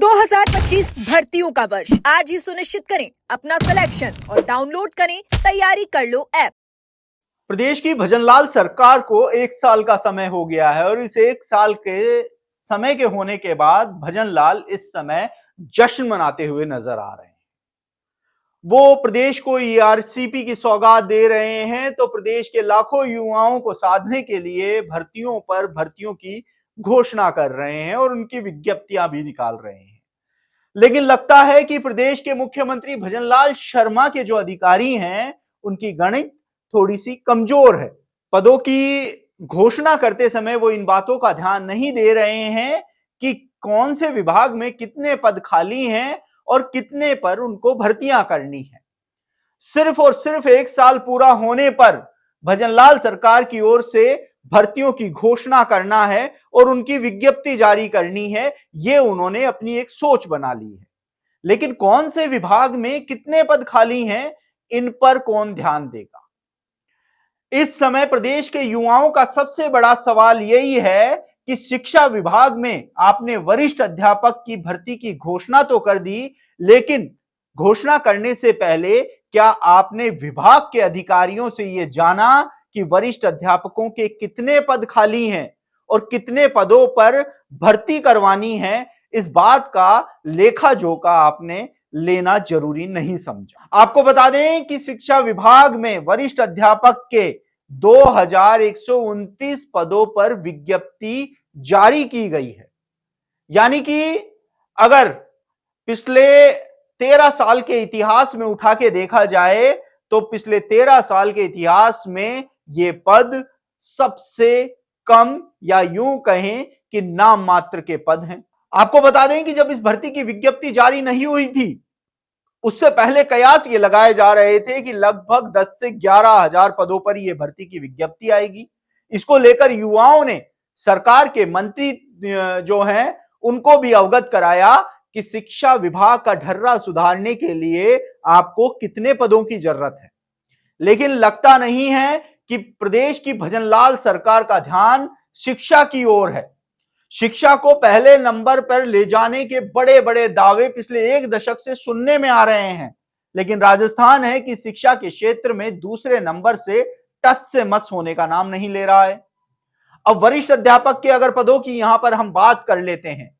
2025 भर्तियों का वर्ष आज ही सुनिश्चित करें अपना सिलेक्शन और डाउनलोड करें तैयारी कर लो ऐप। प्रदेश की भजनलाल सरकार को 1 साल का समय हो गया है और इस 1 साल के समय के होने के बाद भजनलाल इस समय जश्न मनाते हुए नजर आ रहे हैं। वो प्रदेश को ईआरसीपी की सौगात दे रहे हैं तो प्रदेश के लाखों युवाओं को साधने के लिए भर्तियों पर भर्तियों की घोषणा कर रहे हैं और उनकी विज्ञप्तियां भी निकाल रहे हैं। लेकिन लगता है कि प्रदेश के मुख्यमंत्री भजनलाल शर्मा के जो अधिकारी हैं उनकी गणित थोड़ी सी कमजोर है। पदों की घोषणा करते समय वो इन बातों का ध्यान नहीं दे रहे हैं कि कौन से विभाग में कितने पद खाली हैं और कितने पर उनको भर्तियां करनी है। सिर्फ और सिर्फ 1 साल पूरा होने पर भजनलाल सरकार की ओर से भर्तियों की घोषणा करना है और उनकी विज्ञप्ति जारी करनी है, ये उन्होंने अपनी एक सोच बना ली है। लेकिन कौन से विभाग में कितने पद खाली हैं, इन पर कौन ध्यान देगा? इस समय प्रदेश के युवाओं का सबसे बड़ा सवाल यही है कि शिक्षा विभाग में आपने वरिष्ठ अध्यापक की भर्ती की घोषणा तो कर दी, लेकिन घोषणा करने से पहले क्या आपने विभाग के अधिकारियों से यह जाना कि वरिष्ठ अध्यापकों के कितने पद खाली हैं और कितने पदों पर भर्ती करवानी है? इस बात का लेखा जोखा आपने लेना जरूरी नहीं समझा। आपको बता दें कि शिक्षा विभाग में वरिष्ठ अध्यापक के 2129 पदों पर विज्ञप्ति जारी की गई है। यानी कि अगर पिछले 13 साल के इतिहास में उठा के देखा जाए तो पिछले 13 साल के इतिहास में ये पद सबसे कम या यूं कहें कि नाम मात्र के पद हैं। आपको बता दें कि जब इस भर्ती की विज्ञप्ति जारी नहीं हुई थी, उससे पहले कयास ये लगाए जा रहे थे कि लगभग 10 से 11 हजार पदों पर यह भर्ती की विज्ञप्ति आएगी। इसको लेकर युवाओं ने सरकार के मंत्री जो हैं उनको भी अवगत कराया कि शिक्षा विभाग का ढर्रा सुधारने के लिए आपको कितने पदों की जरूरत है। लेकिन लगता नहीं है कि प्रदेश की भजनलाल सरकार का ध्यान शिक्षा की ओर है। शिक्षा को पहले नंबर पर ले जाने के बड़े बड़े दावे पिछले 1 दशक से सुनने में आ रहे हैं, लेकिन राजस्थान है कि शिक्षा के क्षेत्र में दूसरे नंबर से टस से मस होने का नाम नहीं ले रहा है। अब वरिष्ठ अध्यापक के अगर पदों की यहां पर हम बात कर लेते हैं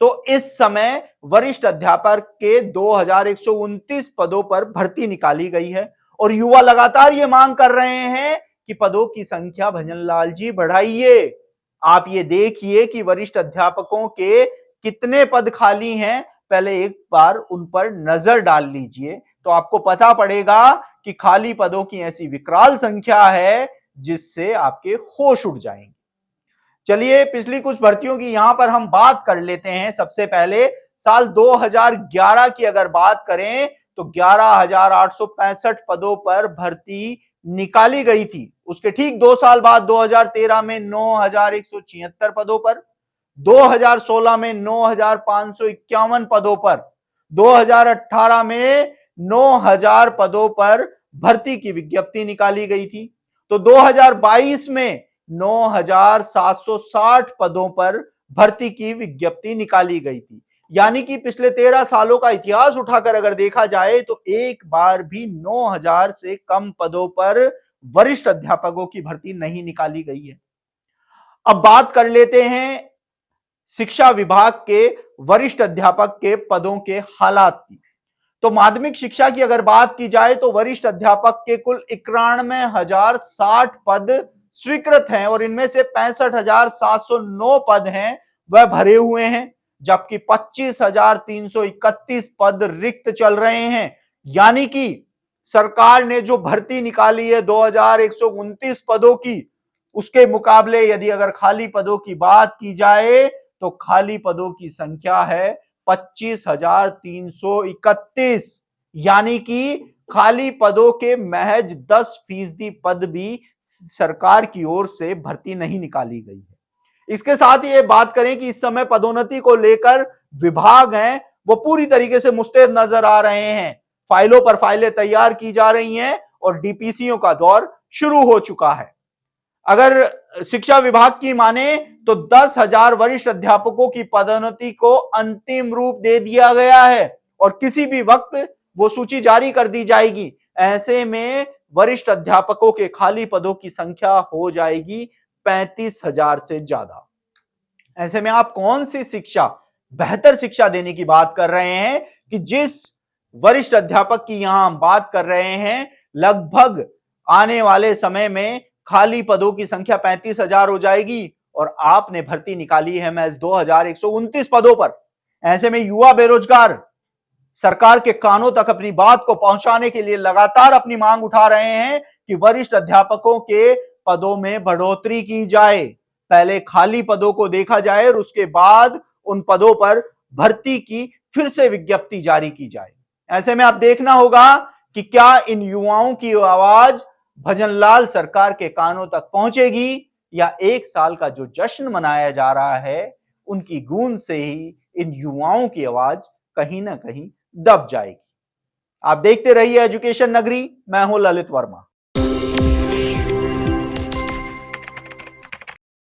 तो इस समय वरिष्ठ अध्यापक के 2129 पदों पर भर्ती निकाली गई है और युवा लगातार ये मांग कर रहे हैं कि पदों की संख्या भजनलाल जी बढ़ाइए। आप ये देखिए कि वरिष्ठ अध्यापकों के कितने पद खाली हैं, पहले एक बार उन पर नजर डाल लीजिए तो आपको पता पड़ेगा कि खाली पदों की ऐसी विकराल संख्या है जिससे आपके होश उड़ जाएंगे। चलिए पिछली कुछ भर्तियों की यहां पर हम बात कर लेते हैं। सबसे पहले साल 2011 की अगर बात करें तो 11,865 पदों पर भर्ती निकाली गई थी। उसके ठीक 2 साल बाद 2013 में 9,176 पदों पर, 2016 में 9,551 पदों पर, 2018 में 9,000 पदों पर भर्ती की विज्ञप्ति निकाली गई थी। तो 2022 में 9,760 पदों पर भर्ती की विज्ञप्ति निकाली गई थी। यानी कि पिछले 13 सालों का इतिहास उठाकर अगर देखा जाए तो एक बार भी 9,000 से कम पदों पर वरिष्ठ अध्यापकों की भर्ती नहीं निकाली गई है। अब बात कर लेते हैं शिक्षा विभाग के वरिष्ठ अध्यापक के पदों के हालात की। तो माध्यमिक शिक्षा की अगर बात की जाए तो वरिष्ठ अध्यापक के कुल 91,060 पद स्वीकृत हैं और इनमें से 65,709 पद हैं वह भरे हुए हैं, जबकि 25,331 पद रिक्त चल रहे हैं। यानी कि सरकार ने जो भर्ती निकाली है 2,129 पदों की, उसके मुकाबले यदि अगर खाली पदों की बात की जाए तो खाली पदों की संख्या है 25,331। यानी कि खाली पदों के महज 10% पद भी सरकार की ओर से भर्ती नहीं निकाली गई है। इसके साथ ही ये बात करें कि इस समय पदोन्नति को लेकर विभाग हैं वो पूरी तरीके से मुस्तैद नजर आ रहे हैं। फाइलों पर फाइलें तैयार की जा रही हैं और डीपीसीओ का दौर शुरू हो चुका है। अगर शिक्षा विभाग की माने तो 10,000 वरिष्ठ अध्यापकों की पदोन्नति को अंतिम रूप दे दिया गया है और किसी भी वक्त वो सूची जारी कर दी जाएगी। ऐसे में वरिष्ठ अध्यापकों के खाली पदों की संख्या हो जाएगी 35,000 से ज्यादा। ऐसे में आप कौन सी शिक्षा, बेहतर शिक्षा देने की बात कर रहे हैं कि जिस वरिष्ठ अध्यापक की यहां हम बात कर रहे हैं, लगभग आने वाले समय में खाली पदों की संख्या 35,000 हो जाएगी और आपने भर्ती निकाली है महज 2,129 पदों पर। ऐसे में युवा बेरोजगार सरकार के कानों तक अपनी बात को पहुंचाने के लिए लगातार अपनी मांग उठा रहे हैं कि वरिष्ठ अध्यापकों के पदों में बढ़ोतरी की जाए। पहले खाली पदों को देखा जाए और उसके बाद उन पदों पर भर्ती की फिर से विज्ञप्ति जारी की जाए। ऐसे में आप देखना होगा कि क्या इन युवाओं की आवाज भजनलाल सरकार के कानों तक पहुंचेगी या 1 साल का जो जश्न मनाया जा रहा है उनकी गूंज से ही इन युवाओं की आवाज कहीं ना कहीं दब जाएगी। आप देखते रहिए एजुकेशन नगरी, मैं हूं ललित वर्मा।